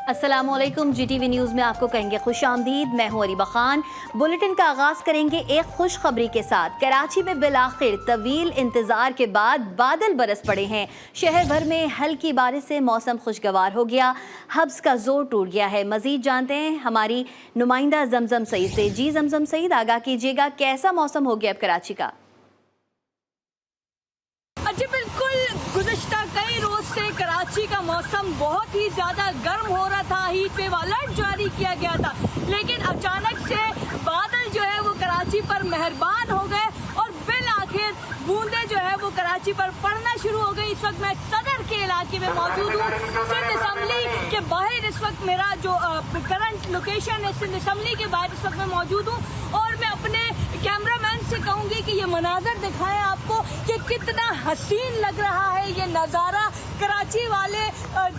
अस्सलामुअलैकुम। GTV news में आपको कहेंगे खुशामदीद। मैं हूं अरीबा खान। बुलेटिन का आगाज़ करेंगे एक खुशखबरी के साथ। कराची में बिलाखिर तवील इंतज़ार के बाद बादल बरस पड़े हैं। शहर भर में हल्की बारिश से मौसम खुशगवार हो गया, हब्स का जोर टूट गया है। मज़ीद जानते हैं हमारी नुमाइंदा जमजम सईद से। जी जमजम सईद, आगाह कीजिएगा, कैसा मौसम हो गया अब कराची का? जी बिल्कुल, गुज़िश्ता कई रोज से कराची का मौसम बहुत ही ज्यादा गर्म हो रहा था। हीट वेव अलर्ट जारी किया गया था, लेकिन अचानक से बादल जो है वो कराची पर मेहरबान हो गए और बिल आखिर बूंदे जो है वो कराची पर पड़ना शुरू हो गई। इस वक्त मैं सदर के इलाके में मौजूद हूँ, सिंध असम्बली के बाहर इस वक्त मेरा जो करंट लोकेशन है, सिंध असम्बली के बाहर इस वक्त मैं मौजूद हूँ। और मैं अपने कैमरामैन से कहूँगी कि ये मनाजर दिखाएं आपको कि कितना हसीन लग रहा है ये नज़ारा। कराची वाले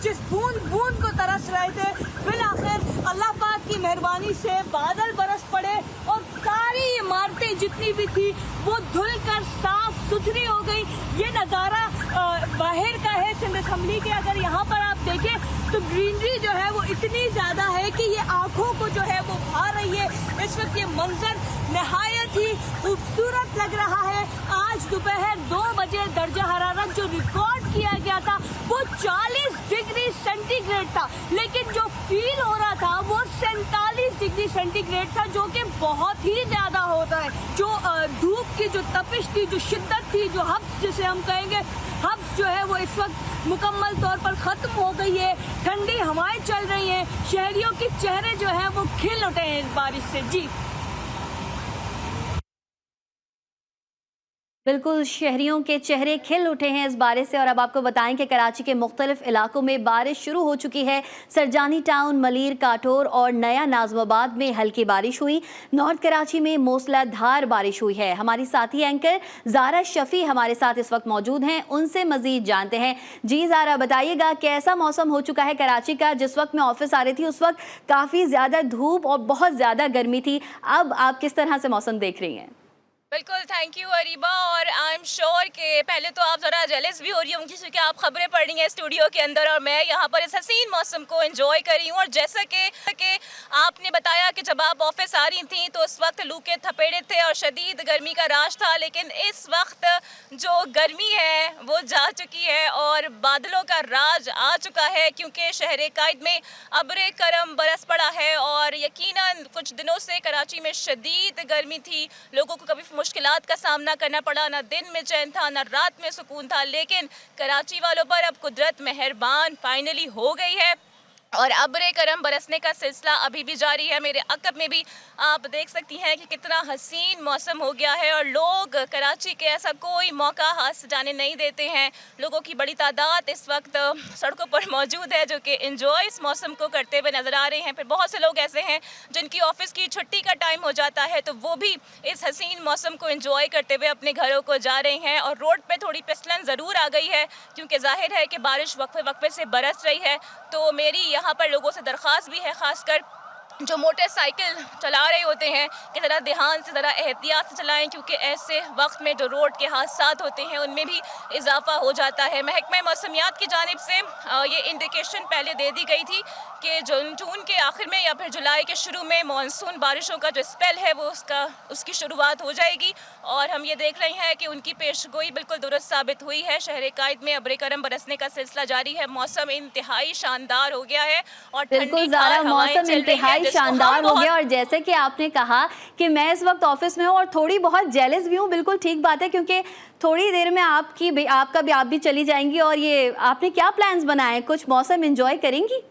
जिस बूंद बूंद को तरस रहे थे, फिर आखिर अल्लाह पाक की मेहरबानी से बादल बरस पड़े और सारी इमारतें जितनी भी थी वो धुलकर साफ सुथरी हो गई। ये नज़ारा बाहर का है सिंध असम्बली के। अगर यहाँ पर आप देखें तो ग्रीनरी जो है वो इतनी ज़्यादा है कि ये आँखों को जो है वो भा रही है। इस वक्त ये मंजर नहायत ही खूबसूरत लग रहा है। आज दोपहर 2 बजे दर्जा हरारत जो रिकॉर्ड किया गया था वो 40 डिग्री सेंटीग्रेड था, लेकिन जो फील हो रहा था वो 47 डिग्री सेंटीग्रेड था, जो कि बहुत ही ज्यादा होता है। जो धूप की जो तपिश थी, जो शिद्दत थी, जो हब्स जिसे हम कहेंगे, हब्स जो है वो इस वक्त मुकम्मल तौर पर खत्म हो गई है। ठंडी हवाएं चल रही हैं, शहरियों के चेहरे जो है वो खिल उठे हैं इस बारिश से। जी बिल्कुल, शहरियों के चेहरे खिल उठे हैं इस बारिश से। और अब आपको बताएं कि कराची के मुख्तलिफ इलाकों में बारिश शुरू हो चुकी है। सरजानी टाउन, मलीर, काठोर और नया नाजमाबाद में हल्की बारिश हुई। नॉर्थ कराची में मूसलाधार बारिश हुई है। हमारी साथी एंकर ज़ारा शफी हमारे साथ इस वक्त मौजूद हैं, उनसे मजीद जानते हैं। जी ज़ारा, बताइएगा कैसा मौसम हो चुका है कराची का? जिस वक्त मैं ऑफिस आ रही थी उस वक्त काफ़ी ज़्यादा धूप और बहुत ज़्यादा गर्मी थी, अब आप किस तरह से मौसम देख रही हैं? बिल्कुल, थैंक यू अरीबा। और आई एम श्योर कि पहले तो आप ज़रा जेलस भी हो रही होंगी क्योंकि आप खबरें पढ़ रही हैं स्टूडियो के अंदर और मैं यहाँ पर इस हसीन मौसम को एंजॉय कर रही हूँ। और जैसा कि आपने बताया कि जब आप ऑफिस आ रही थी तो उस वक्त लू के थपेड़े थे और शदीद गर्मी का राज था, लेकिन इस वक्त जो गर्मी है वो जा चुकी है और बादलों का राज आ चुका है, क्योंकि शहर कायद में अब्र करम बरस पड़ा है। और यकीनन कुछ दिनों से कराची में शदीद गर्मी थी, लोगों को कभी मुश्किलात का सामना करना पड़ा, ना दिन में चैन था ना रात में सुकून था, लेकिन कराची वालों पर अब कुदरत मेहरबान फाइनली हो गई है और अब्र करम बरसने का सिलसिला अभी भी जारी है। मेरे अकब में भी आप देख सकती हैं कि कितना हसीन मौसम हो गया है और लोग कराची के ऐसा कोई मौका हाथ से जाने नहीं देते हैं। लोगों की बड़ी तादाद इस वक्त सड़कों पर मौजूद है जो कि एंजॉय इस मौसम को करते हुए नज़र आ रहे हैं। फिर बहुत से लोग ऐसे हैं जिनकी ऑफिस की छुट्टी का टाइम हो जाता है तो वो भी इस हसीन मौसम को एंजॉय करते हुए अपने घरों को जा रहे हैं। और रोड पर थोड़ी फिसलन ज़रूर आ गई है क्योंकि जाहिर है कि बारिश वक्फे वक्फे से बरस रही है। तो मेरी यहाँ पर लोगों से दरख्वास्त भी है, खासकर जो मोटरसाइकिल चला रहे होते हैं कि ज़रा ध्यान से, ज़रा एहतियात से चलाएं, क्योंकि ऐसे वक्त में जो रोड के हादसात होते हैं उनमें भी इजाफा हो जाता है। महकमा मौसमियात की जानिब से ये इंडिकेशन पहले दे दी गई थी कि जून के आखिर में या फिर जुलाई के शुरू में मानसून बारिशों का जो स्पेल है वो उसकी शुरुआत हो जाएगी। और हम ये देख रहे हैं कि उनकी पेशगोई बिल्कुल दुरुस्त साबित हुई है। शहर कायद में अब्र करम बरसने का सिलसिला जारी है, मौसम इंतहाई शानदार हो गया है और बिल्कुल ज़ारा, मौसम इंतहाई शानदार हो गया। और जैसे कि आपने कहा कि मैं इस वक्त ऑफिस में हूँ और थोड़ी बहुत जेलस भी हूँ, बिल्कुल ठीक बात है, क्योंकि थोड़ी देर में आप भी चली जाएंगी। और ये आपने क्या प्लान्स बनाए, कुछ मौसम एंजॉय करेंगी?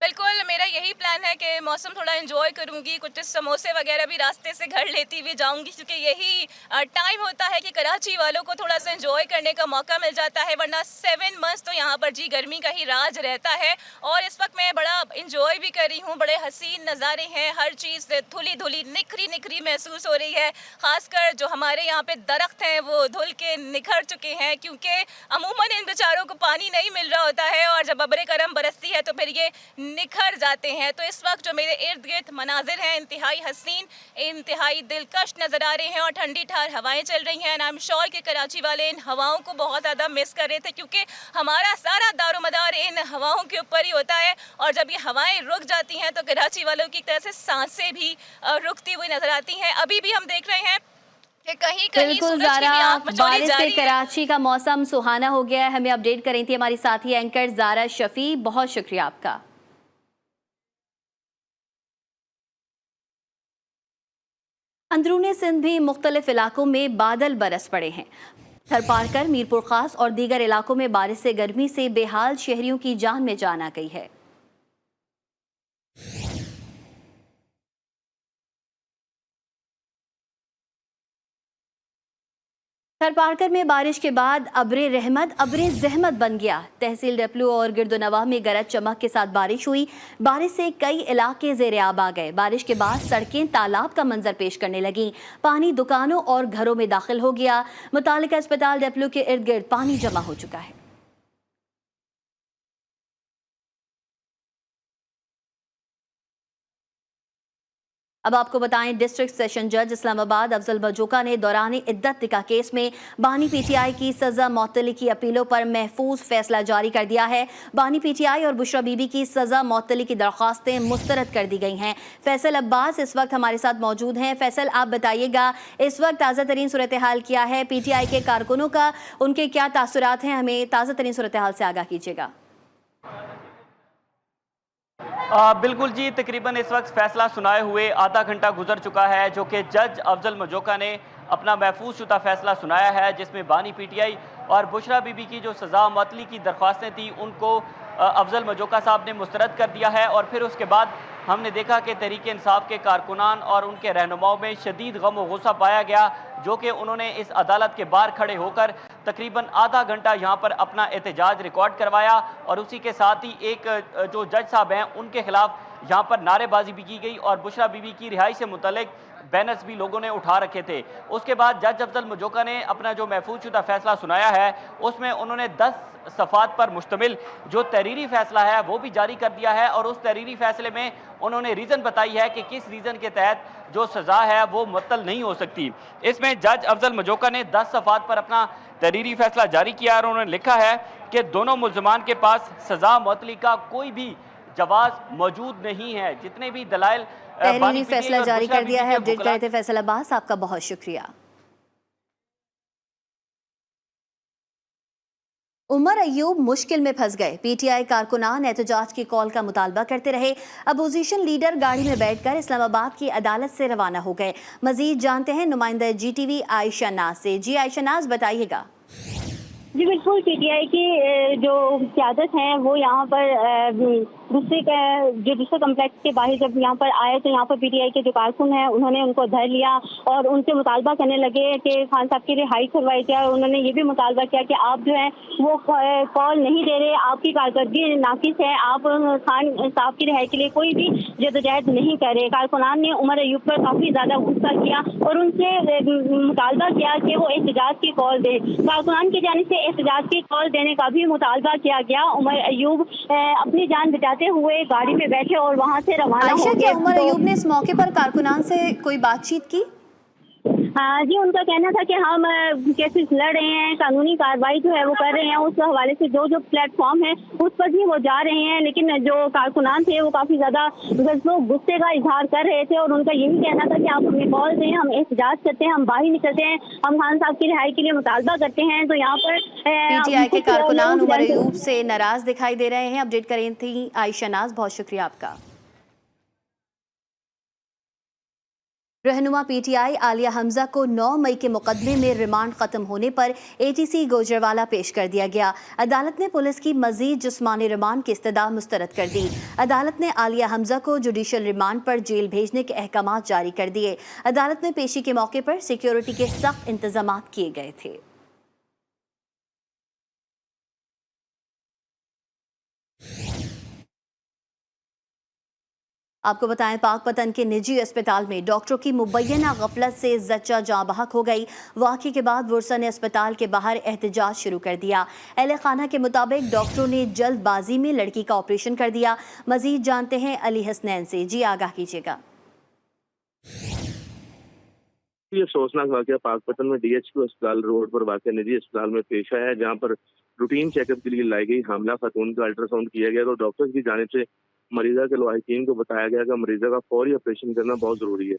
बिल्कुल, मेरा यही प्लान है कि मौसम थोड़ा एंजॉय करूंगी, कुछ समोसे वगैरह भी रास्ते से घर लेती हुई जाऊंगी, क्योंकि यही टाइम होता है कि कराची वालों को थोड़ा सा एंजॉय करने का मौका मिल जाता है। वरना 7 मंथ्स तो यहाँ पर जी गर्मी का ही राज रहता है। और इस वक्त मैं बड़ा एंजॉय भी कर रही हूँ, बड़े हसीन नज़ारे हैं, हर चीज़ धुली धुली निखरी निखरी महसूस हो रही है। ख़ासकर जो हमारे यहाँ पे दरख्त हैं वो धुल के निखर चुके हैं, क्योंकि अमूमन इन बेचारों को पानी नहीं मिल रहा होता है और जब अब्र करम बरसती है तो फिर ये निखर भर जाते हैं। तो इस वक्त जो मेरे इर्द गिर्द मनाजिर हैं इंतहाई हसीन, इंतहाई दिलकश नज़र आ रहे हैं और ठंडी ठार हवाएं चल रही हैं। आई एम श्योर कि कराची वाले इन हवाओं को बहुत ज़्यादा मिस कर रहे थे, क्योंकि हमारा सारा दारोमदार इन हवाओं के ऊपर ही होता है। और जब ये हवाएं रुक जाती हैं तो कराची वालों की तरह से सांसें भी रुकती हुई नजर आती हैं। अभी भी हम देख रहे हैं कि कहीं कहीं बिल्कुल सूरज की भी ज़ारा, आंख मचोली बारिश से जारी है। कराची का मौसम सुहाना हो गया है। हमें अपडेट कर रही थी हमारी साथी एंकर ज़ारा शफी, बहुत शुक्रिया आपका। अंदरूनी सिंध भी मुख्तलिफ इलाकों में बादल बरस पड़े हैं। थरपारकर, मीरपुर खास और दीगर इलाकों में बारिश से गर्मी से बेहाल शहरियों की जान में जान आ गई है। थरपारकर में बारिश के बाद अब्रे रहमत अब्रे जहमत बन गया। तहसील डपलू और गिरदोनवा में गरज चमक के साथ बारिश हुई। बारिश से कई इलाके ज़ेरे आब आ गए। बारिश के बाद सड़कें तालाब का मंजर पेश करने लगीं। पानी दुकानों और घरों में दाखिल हो गया। मुतालिका अस्पताल डपलू के इर्द गिर्द पानी जमा हो चुका है। अब आपको बताएं, डिस्ट्रिक्ट सेशन जज इस्लामाबाद अफजल मजोका ने दौरान इद्दत निकाह केस में बानी पीटीआई की सजा मौतली की अपीलों पर महफूज फैसला जारी कर दिया है। बानी पीटीआई और बुशरा बीबी की सजा मौतली की दरख्वास्तें मुस्तरद कर दी गई हैं। फैसल अब्बास इस वक्त हमारे साथ मौजूद हैं। फैसल, आप बताइएगा इस वक्त ताज़ा तरीन सूरत हाल क्या है? पीटीआई के कारकुनों का उनके क्या तासुरात हैं? हमें ताज़ा तरीन सूरत हाल से आगाह कीजिएगा। बिल्कुल जी, तकरीबन इस वक्त फैसला सुनाए हुए आधा घंटा गुजर चुका है, जो कि जज अफजल मजोका ने अपना महफूज शुदा फैसला सुनाया है, जिसमें बानी पीटीआई और बुशरा बीबी की जो सज़ा मअतली की दरख्वास्तें थी उनको अफजल मजोका साहब ने मुस्तरद कर दिया है। और फिर उसके बाद हमने देखा कि तहरीक इंसाफ के कारकुनान और उनके रहनुमाओं में शदीद गम और गुस्सा पाया गया, जो कि उन्होंने इस अदालत के बाहर खड़े होकर तकरीबन आधा घंटा यहाँ पर अपना एहतजाज रिकॉर्ड करवाया। और उसी के साथ ही एक जो जज साहब हैं उनके खिलाफ यहाँ पर नारेबाजी भी की गई और बुशरा बीबी की रिहाई से मुतल्लिक बैनर्स भी लोगों ने उठा रखे थे। उसके बाद जज अफजल मजोका ने अपना जो महफूज शुदा फैसला सुनाया है उसमें उन्होंने 10 सफ़ात पर मुश्तमिल जो तहरीरी फैसला है वो भी जारी कर दिया है। और उस तहरीरी फैसले में उन्होंने रीज़न बताई है कि किस रीज़न के तहत जो सज़ा है वो मुअत्तल नहीं हो सकती। इसमें जज अफजल मजोका ने 10 सफ़ात पर अपना तहरीरी फैसला जारी किया और उन्होंने लिखा है कि दोनों मुल्ज़मान के पास सज़ा मुअत्तली का कोई भी जवाज़ मौजूद नहीं है। जितने भी दलाइल तहरीरी फैसला जारी कर दिया है। अपडेट कर रहे थे फैसल अब्बास, आपका बहुत शुक्रिया। उमर अयूब मुश्किल में फंस गए। पीटीआई कारकुनान एहतजाज की कॉल का मुतालबा करते रहे। अपोजिशन लीडर गाड़ी में बैठकर इस्लामाबाद की अदालत से रवाना हो गए। मजीद जानते हैं नुमाइंदा जीटीवी आयशा नाज से। जी आयशा नाज, बताइएगा। जी बिल्कुल, पीटीआई की जो क़यादत है वो यहाँ पर दूसरे कम्प्लेक्स के बाहर जब यहाँ पर आए तो यहाँ पर पीटीआई के जो कारकुन हैं उन्होंने उनको धर लिया और उनसे मुतालबा करने लगे कि खान साहब की रिहाई करवाई जाए। और उन्होंने ये भी मुतालबा किया कि आप जो है वो कॉल नहीं दे रहे, आपकी कारकर्दगी नाकिस है, आप खान साहब की रिहाई के लिए कोई भी जदोजहद नहीं कर रहे। कारकुनान ने उमर अयूब पर काफ़ी ज़्यादा गुस्सा किया और उनसे मुतालबा किया कि वो एहतजाज की कॉल दे। कारकुनान की जानिब से एहतजाज की कॉल देने का भी मुतालबा किया गया। उमर अयूब अपनी जान बचाते हुए गाड़ी में बैठे और वहां से रवाना हो गए। क्या उमर अयूब ने इस मौके पर कारकुनान से कोई बातचीत की? हाँ जी, उनका कहना था कि हम केसेस लड़ रहे हैं, कानूनी कार्रवाई जो है वो कर रहे हैं। उस हवाले से जो जो प्लेटफॉर्म है उस पर भी वो जा रहे हैं। लेकिन जो कारकुनान थे वो काफ़ी ज़्यादा गुस्से का इजहार कर रहे थे और उनका यही कहना था कि आप हमें कॉल दें, हम एहतजाज करते हैं, हम बाहर निकलते हैं, हम खान साहब की रिहाई के लिए मुतालबा करते हैं। तो यहाँ पर पीटीआई के कारकुनान उमर अयूब से नाराज दिखाई दे रहे हैं। अपडेट कर रही थी आयशा नाज, बहुत शुक्रिया आपका। रहनुमा पीटीआई आलिया हमजा को 9 मई के मुकदमे में रिमांड खत्म होने पर एटीसी गोजरवाला पेश कर दिया गया। अदालत ने पुलिस की मजीद जिस्मानी रिमांड की इस्तदा मुस्तरद कर दी। अदालत ने आलिया हमजा को जुडिशल रिमांड पर जेल भेजने के अहकाम जारी कर दिए। अदालत में पेशी के मौके पर सिक्योरिटी के सख्त इंतजाम किए गए थे। आपको बताएं, पाकपतन के निजी अस्पताल में डॉक्टरों की मुबैना गफलत से जच्चा जाँ बहक हो गई। वाक़े के बाद वर्सा ने अस्पताल के बाहर एहतजाज शुरू कर दिया। अहले खाना के मुताबिक डॉक्टरों ने जल्दबाजी में लड़की का ऑपरेशन कर दिया। मजीद जानते हैं अली हसनैन से। जी आगाह कीजिएगा। ये अफसोसनाक वाक़या पाकपतन में डीएचक्यू अस्पताल रोड पर वाक़ निजी अस्पताल में पेश आया है, जहाँ पर रूटीन चेकअप के लिए लाई गई हामला खातून का अल्ट्रासाउंड किया गया तो डॉक्टर की जानिब से मरीजा के लवाहिकीन को बताया गया कि मरीजा का फौरी ऑपरेशन करना बहुत जरूरी है।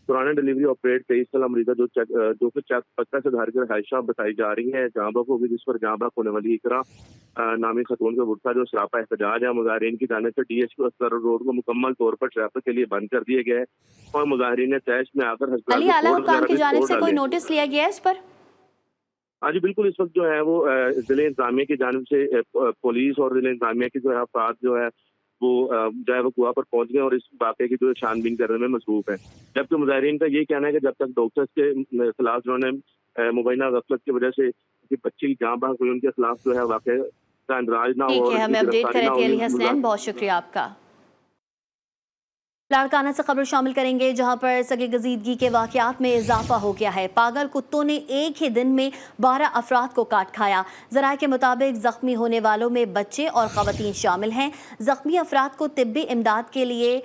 दौरान डिलीवरी ऑपरेट 23 साल मरीजा जो कि पक्का से धार कर हाइशा बताई जा रही है जहाँ बक होगी, जिस पर जहाँ बक होने वाली इकरा नामी खतून का गुस्सा जो सरापा एहतजाज है मुजाहिरीन की जानिब से डीएचक्यू अस्पताल रोड को मुकम्मल तौर पर ट्रैफिक के लिए बंद कर दिया गया है और मुजाहिरीन ने तैश में आकर अली, आला हुकाम की जानिब से कोई नोटिस लिया गया है इस पर? हाँ जी बिल्कुल, इस वक्त जो है वो जिले इंतजामिया की जानिब से पुलिस और जिले इंतजामिया की जो है अफराद जो है वो जो है वो कुआ पर पहुंच गए और इस वाक़े की जो छानबीन करने में मसरूफ है। जबकि मुजाहिरीन का ये कहना है कि जब तक डॉक्टर्स के खिलाफ जिन्होंने मुबैना गफलत की वजह से किसी बच्ची की जान बहक हुई उनके खिलाफ जो है वाक़े का इंदराज ना हो। ठीक है, हमें अपडेट कर रहे थे अली हसनैन, बहुत शुक्रिया आपका। लाड़काना से खबर शामिल करेंगे, जहां पर सगे गजीदगी के वाकयात में इजाफा हो गया है। पागल कुत्तों ने एक ही दिन में 12 अफराद को काट खाया। ज़राए के मुताबिक जख्मी होने वालों में बच्चे और ख़वातीन शामिल हैं। जख्मी अफराद को तिब्बी इमदाद के लिए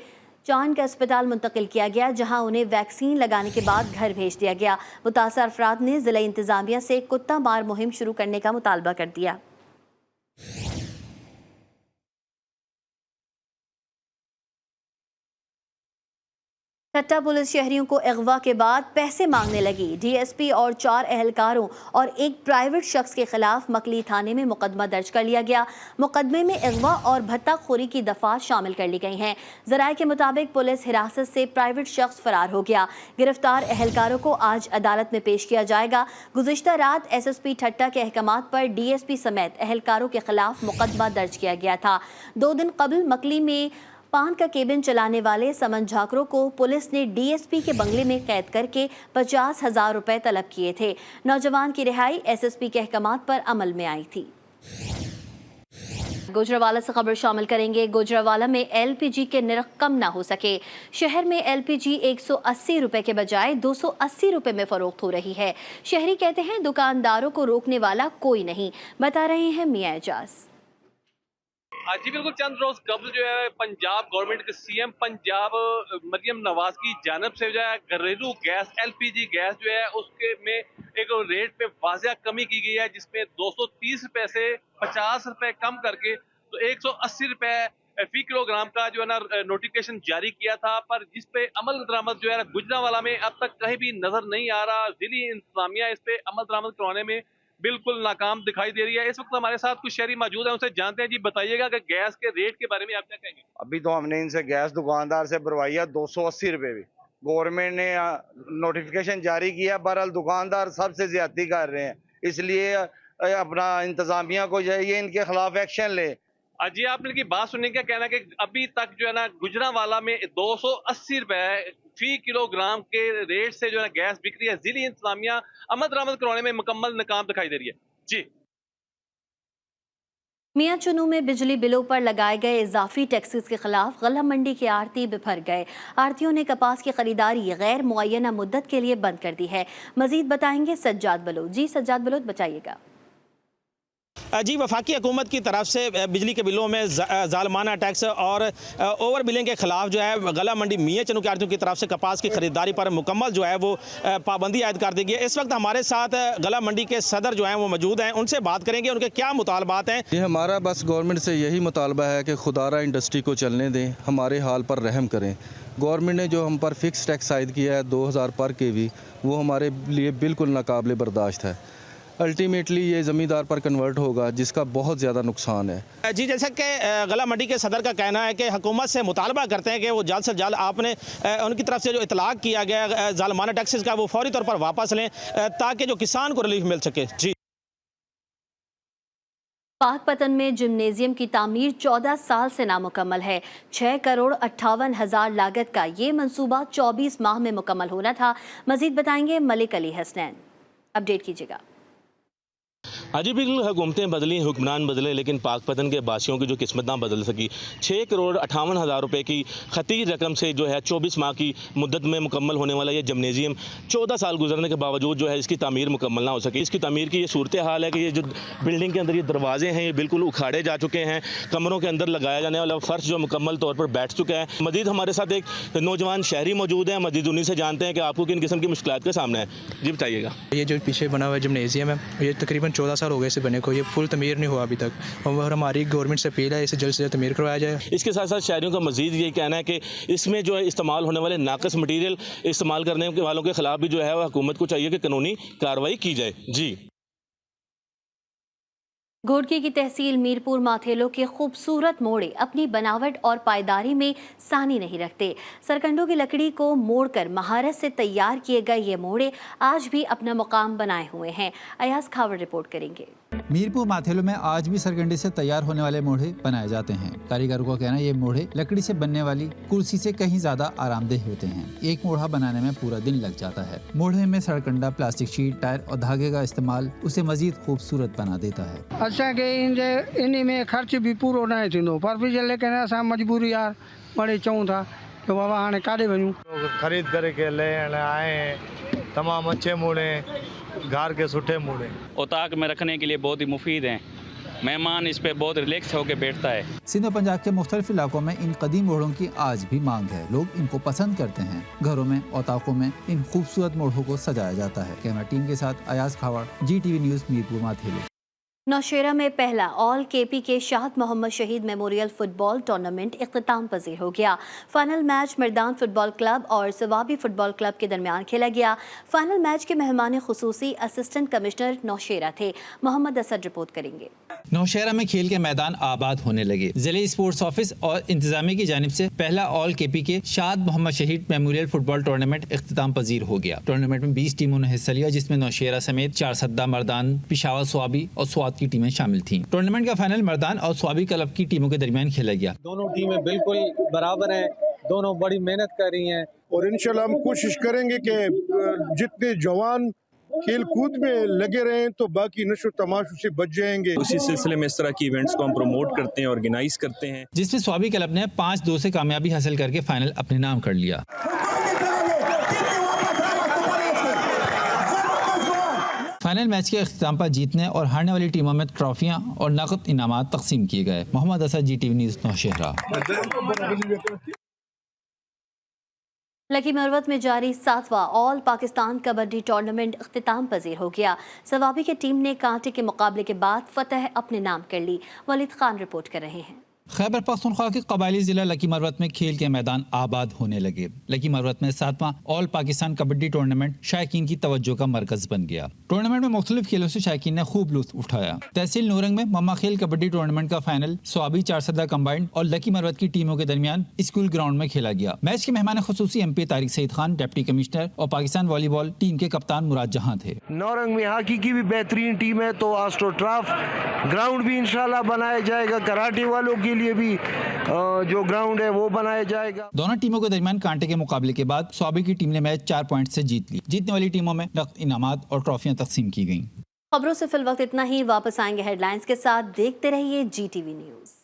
चांद का अस्पताल मुंतकिल किया गया, जहां उन्हें वैक्सीन लगाने के बाद घर भेज दिया गया। मुतासर अफराद ने ज़िला इंतज़ामिया से कुत्ता मार मुहिम शुरू करने का मुतालबा कर दिया। ठट्टा पुलिस शहरियों को अगवा के बाद पैसे मांगने लगी। डीएसपी और 4 अहलकारों और एक प्राइवेट शख्स के खिलाफ मकली थाने में मुकदमा दर्ज कर लिया गया। मुकदमे में अगवा और भत्ताखोरी की दफात शामिल कर ली गई हैं। ज़राए के मुताबिक पुलिस हिरासत से प्राइवेट शख्स फरार हो गया। गिरफ्तार अहलकारों को आज अदालत में पेश किया जाएगा। गुज़िश्ता रात एसएसपी ठट्टा के अहकामात पर डीएसपी समेत अहलकारों के खिलाफ मुकदमा दर्ज किया गया था। 2 दिन कबल मकली में पान का केबिन चलाने वाले समन झाकरों को पुलिस ने डीएसपी के बंगले में कैद करके 50,000 रुपए तलब किए थे। नौजवान की रिहाई एसएसपी के अहकामात पर अमल में आई थी। गुजरावाला से खबर शामिल करेंगे। गुजरावाला में एलपीजी के नर्ख कम ना हो सके। शहर में एलपीजी 180 रुपए के बजाय 280 रुपए में फरोख्त हो रही है। शहरी कहते हैं दुकानदारों को रोकने वाला कोई नहीं। बता रहे हैं मियां एजाज। जी बिल्कुल, चंद रोज कबल जो है पंजाब गवर्नमेंट के सीएम पंजाब मरियम नवाज की जानब से जो है घरेलू गैस एलपीजी गैस जो है उसके में एक रेट पे वाजिया कमी की गई है, जिसमें 230 रुपए से 50 रुपए कम करके तो 180 रुपए फी किलोग्राम का जो है ना नोटिफिकेशन जारी किया था, पर जिस पे अमल दरामद जो है गुजरांवाला में अब तक कहीं भी नजर नहीं आ रहा। जिली इंतजामिया इस पे अमल दरामद करवाने में बिल्कुल नाकाम दिखाई दे रही है। इस वक्त हमारे साथ कुछ शहरी मौजूद हैं, उनसे जानते हैं। जी बताइएगा कि गैस के रेट के बारे में आप क्या कहेंगे? अभी तो हमने इनसे गैस दुकानदार से भरवाई है 280 रुपए भी। गवर्नमेंट ने नोटिफिकेशन जारी किया, बहरहाल दुकानदार सबसे ज्यादती कर रहे हैं, इसलिए अपना इंतजामिया को चाहिए इनके खिलाफ एक्शन ले। जी आपने की बात सुनने का कहना है कि अभी तक जो है ना गुजरांवाला में 280 रुपए फी किलोग्राम के रेट से जो है गैस बिक रही है। जिली इंतजामिया अमल दरामद करवाने में मुकम्मल नाकाम दिखाई दे रही है। जी मियां चुनू में बिजली बिलों पर लगाए गए इजाफी टैक्सेस के खिलाफ गला मंडी के आड़ती बिफर गए। आड़तियों ने कपास की खरीदारी गैर मुअय्यना मुद्दत के लिए बंद कर दी है। मजीद बताएंगे सज्जाद बलोच। जी सज्जाद बलोच, बताइएगा। जी वफाकी हुकूमत की तरफ से बिजली के बिलों में जालमाना टैक्स और ओवर बिलिंग के खिलाफ जो है गला मंडी मियां चुनू के आड़तियों की तरफ से कपास की खरीदारी पर मुकम्मल जो है वो पाबंदी आयद कर दी गई है। इस वक्त हमारे साथ गला मंडी के सदर जो हैं वो मौजूद हैं, उनसे बात करेंगे उनके क्या मुतालबात हैं। ये हमारा बस गवर्नमेंट से यही मुतालबा है कि खुदारा इंडस्ट्री को चलने दें, हमारे हाल पर रहम करें। गवर्नमेंट ने जो हम पर फिक्स टैक्स आयद किया है 2000 पर केवी, वो हमारे लिए बिल्कुल नाकाबिले बर्दाश्त है। अल्टीमेटली ये ज़मींदार पर कन्वर्ट होगा, जिसका बहुत ज़्यादा नुकसान है। जी जैसा कि गला मंडी के सदर का कहना है कि हुकूमत से मुतालबा करते हैं कि वो जल्द से जल्द आपने उनकी तरफ से जो इतलाक किया गया जालमाना टैक्सेस का वो फौरी तौर पर वापस लें, ताकि जो किसान को रिलीफ मिल सके। जी पाकपतन में जिम्नेजियम की तामीर 14 साल से नामुकम्मल है। 6,58,000 लागत का ये मंसूबा 24 माह में मुकम्मल होना था। मजीद बताएंगे मलिक अली हसनैन। अपडेट कीजिएगा। हाँ जी बिल्कुल, हुकूमतें बदली, हुक्मरान बदले, लेकिन पाकपतन के बासियों की जो किस्मत ना बदल सकी। 6,58,00,000 रुपए की खती रकम से जो है 24 माह की मुद्दत में मुकम्मल होने वाला ये जिम्नेजियम 14 साल गुजरने के बावजूद जो है इसकी तामीर मुकम्मल ना हो सकी। इसकी तामीर की ये सूरत हाल है कि ये जो बिल्डिंग के अंदर ये दरवाजे हैं ये बिल्कुल उखाड़े जा चुके हैं। कमरों के अंदर लगाया जाने वाला फ़र्श जो मुकम्मल तौर पर बैठ चुका है। मजीद हमारे साथ एक नौजवान शहरी मौजूद हैं, मजीद उन्हीं से जानते हैं कि आपको किन किस्म की मुश्किलात का सामना है। जी बताइएगा। ये जो पीछे बना हुआ जिम्नेजियम है, ये तकरीबन 14 साल हो गए इसे बने को, ये फुल तमीर नहीं हुआ अभी तक, और हमारी गवर्नमेंट से अपील है इसे जल्द से जल्द तमीर करवाया जाए। इसके साथ साथ शहरियों का मजीद ये कहना है कि इसमें जो है इस्तेमाल होने वाले नाकस मटीरियल इस्तेमाल करने वालों के खिलाफ भी जो है वह हुकूमत को चाहिए कि कानूनी कार्रवाई की जाए। जी। घोड़की की तहसील मीरपुर माथेलो के खूबसूरत मोड़े अपनी बनावट और पायदारी में सानी नहीं रखते। सरकंडों की लकड़ी को मोड़कर महारत से तैयार किए गए ये मोड़े आज भी अपना मुकाम बनाए हुए हैं। अयाज खावर रिपोर्ट करेंगे। मीरपुर माथेलो में आज भी सरकंडे से तैयार होने वाले मोढ़े बनाए जाते हैं। कारीगरों का कहना है ये मोढ़े लकड़ी से बनने वाली कुर्सी से कहीं ज्यादा आरामदेह होते हैं। एक मोढ़ा बनाने में पूरा दिन लग जाता है। मोढ़े में सरकंडा, प्लास्टिक शीट, टायर और धागे का इस्तेमाल उसे मजीद खूबसूरत बना देता है। इन में खर्च भी पूरो न थींदो, पर भी लेकिन असां मजबूरी यार बड़े चऊं था कि बाबा हाणे काॾे वञूं। खरीद करे के ले आए हैं तमाम अच्छे मूड़े, घर के सुठे मूड़े उताक में रखने के लिए बहुत ही मुफीद हैं। मेहमान इस पे बहुत रिलैक्स होकर बैठता है। सिंध और पंजाब के मुख्तलिफ इलाकों में इन कदीम मोढ़ों की आज भी मांग है। लोग इनको पसंद करते हैं। घरों में, औताकों में इन खूबसूरत मोढ़ों को सजाया जाता है। कैमरा टीम के साथ अयाज खावर, GTV न्यूज़, मीरपुर माथेलो। नौशेरा में पहला ऑल KP के शाद मोहम्मद शहीद मेमोरियल फुटबॉल टूर्नामेंट इख्तिताम पजीर हो गया। Final match Mardan football club और सवाबी फुटबॉल क्लब के दरमियान खेला गया। फाइनल मैच के मेहमान खुसूसी असिस्टेंट कमिश्नर नौशेरा थे। मोहम्मद असद रिपोर्ट करेंगे। नौशहरा में खेल के मैदान आबाद होने लगे। जिले स्पोर्ट्स ऑफिस और इंतजामिया की जानिब से पहला ऑल KP के शाद मोहम्मद शहीद मेमोरियल फुटबॉल टूर्नामेंट इख्तिताम पजीर हो गया। टूर्नामेंट में 20 टीमों ने हिस्सा लिया, जिसमें नौशहरा समेत 4 सद्दा, मर्दान, पिशावर, स्वाबी और स्वात की टीमें शामिल थीं। टूर्नामेंट का फाइनल मर्दान और स्वाबी क्लब की टीमों के दरमियान खेला गया। दोनों टीमें बिल्कुल बराबर हैं, दोनों बड़ी मेहनत कर रही हैं और इंशाल्लाह हम कोशिश करेंगे कि जितने जवान खेल कूद में लगे रहें तो बाकी नशो तमाशों से बच जाएंगे। उसी सिलसिले में इस तरह की इवेंट्स को हम प्रमोट करते हैं, ऑर्गेनाइज करते हैं, जिसमें स्वाबी क्लब ने 5-2 से कामयाबी हासिल करके फाइनल अपने नाम कर लिया। फाइनल मैच के अख्तिताम पर जीतने और हारने वाली टीमों में ट्रॉफियां और नकद इनामात तकसीम किए गए। Mohammad Asad, GTV news, Nowshera. लकी मरवत में जारी 7वां ऑल पाकिस्तान कबड्डी टूर्नामेंट इख्तिताम पजीर हो गया। सवाबी की टीम ने कांटे के मुकाबले के बाद फतह अपने नाम कर ली। वलीद खान रिपोर्ट कर रहे हैं। खैबर पख्तूनख्वा के कबायली जिला लकी मरवत में खेल के मैदान आबाद होने लगे। लकी मरवत में 7वां ऑल पाकिस्तान कबड्डी टूर्नामेंट शायकीन की तवज्जो का मरकज बन गया। टूर्नामेंट में मुख्तलिफ खेलों से शायकीन ने खूब लुत्फ उठाया। तहसील नूरंग में मम्मा खेल कबड्डी टूर्नामेंट का फाइनल स्वाबी 4 सद्दा कंबाइंड और लकी मरवत की टीमों के दरमियान स्कूल ग्राउंड में खेला गया। मैच के मेहमान खुसूसी MP Tariq Saeed Khan, deputy commissioner और पाकिस्तान वॉलीबॉल टीम के कप्तान मुराद जहां थे। नौरंग में हॉकी की भी बेहतरीन टीम है, तो एस्ट्रोटर्फ ग्राउंड भी इंशाल्लाह बनाया जाएगा। कराटे वालों के लिए भी जो ग्राउंड है वो बनाया जाएगा। दोनों टीमों के दरमियान कांटे के मुकाबले के बाद स्वाबी की टीम ने मैच 4 पॉइंट से जीत ली। जीतने वाली टीमों में नकद इनामात और ट्रॉफियां तकसीम की गईं। खबरों से फिल वक्त इतना ही। वापस आएंगे हेडलाइंस के साथ। देखते रहिए GTV न्यूज़।